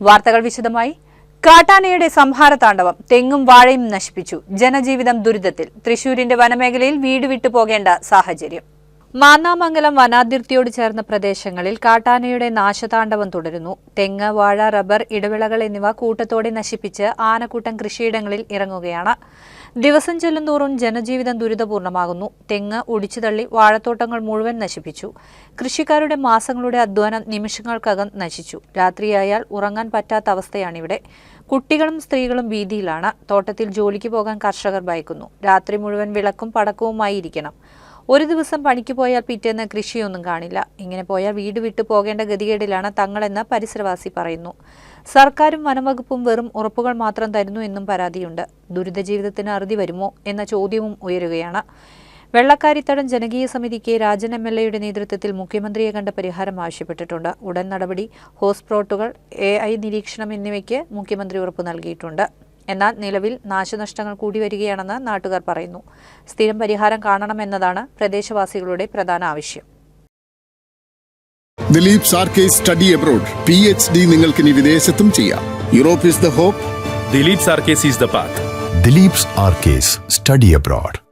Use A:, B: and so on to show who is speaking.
A: വാർത്തകൾ വിശദമായി. കാട്ടാനയുടെ സംഹാരതാണ്ഡവം, തെങ്ങും വാഴയും നശിപ്പിച്ചു. ജനജീവിതം ദുരിതത്തിൽ. തൃശൂരിന്റെ വനമേഖലയിൽ വീട് വിട്ടു പോകേണ്ട സാഹചര്യം. മാന്നാമംഗലം വനാതിർത്തിയോട് ചേർന്ന പ്രദേശങ്ങളിൽ കാട്ടാനയുടെ നാശതാണ്ഡവം തുടരുന്നു. തെങ്ങ്, വാഴ, റബ്ബർ, ഇടവിളകൾ എന്നിവ കൂട്ടത്തോടെ നശിപ്പിച്ച് ആനക്കൂട്ടം കൃഷിയിടങ്ങളിൽ ഇറങ്ങുകയാണ്. ദിവസം ചെല്ലുന്തോറും ജനജീവിതം ദുരിതപൂർണമാകുന്നു. തെങ്ങ് ഒടിച്ചുതള്ളി വാഴത്തോട്ടങ്ങൾ മുഴുവൻ നശിപ്പിച്ചു. കൃഷിക്കാരുടെ മാസങ്ങളുടെ അധ്വാനം നിമിഷങ്ങൾക്കകം നശിച്ചു. രാത്രിയായാൽ ഉറങ്ങാൻ പറ്റാത്ത അവസ്ഥയാണിവിടെ. കുട്ടികളും സ്ത്രീകളും ഭീതിയിലാണ്. തോട്ടത്തിൽ ജോലിക്ക് പോകാൻ കർഷകർ ഭയക്കുന്നു. രാത്രി മുഴുവൻ വിളക്കും പടക്കവുമായി ഇരിക്കണം. ഒരു ദിവസം പണിക്ക് പോയാൽ പിറ്റേന്ന് കൃഷിയൊന്നും കാണില്ല. ഇങ്ങനെ പോയാൽ വീട് വിട്ടു പോകേണ്ട ഗതികേടിലാണ് തങ്ങളെന്ന് പരിസരവാസി പറയുന്നു. സർക്കാരും വനംവകുപ്പും വെറും ഉറപ്പുകൾ മാത്രം തരുന്നു എന്നും പരാതിയുണ്ട്. ദുരിത ജീവിതത്തിന് അറുതി വരുമോ എന്ന ചോദ്യവും ഉയരുകയാണ്. വെള്ളക്കാരിത്തടം ജനകീയ സമിതിക്ക് രാജൻ MLA നേതൃത്വത്തിൽ മുഖ്യമന്ത്രിയെ കണ്ട പരിഹാരം ആവശ്യപ്പെട്ടിട്ടുണ്ട്. ഉടൻ നടപടി, ഹോട്ട്സ്പോട്ടുകൾ, AI നിരീക്ഷണം എന്നിവയ്ക്ക് മുഖ്യമന്ത്രി ഉറപ്പ് നൽകിയിട്ടുണ്ട്. എന്നാൽ നിലവിൽ നാശനഷ്ടങ്ങൾ കൂടി വരികയാണെന്ന് നാട്ടുകാർ പറയുന്നു. സ്ഥിരം പരിഹാരം കാണണമെന്നതാണ് പ്രദേശവാസികളുടെ പ്രധാന ആവശ്യം.
B: ദിലീപ് സാർക്കേസ് സ്റ്റഡി അബ്രോഡ്. PhD നിങ്ങൾക്കിനി വിദേശത്തും ചെയ്യാം. Europe is the hope.
C: Dileep സാർക്കേസ് ഈസ് ദ പാത്ത്.
D: ദിലീപ് സാർക്കേസ് സ്റ്റഡി അബ്രോഡ്.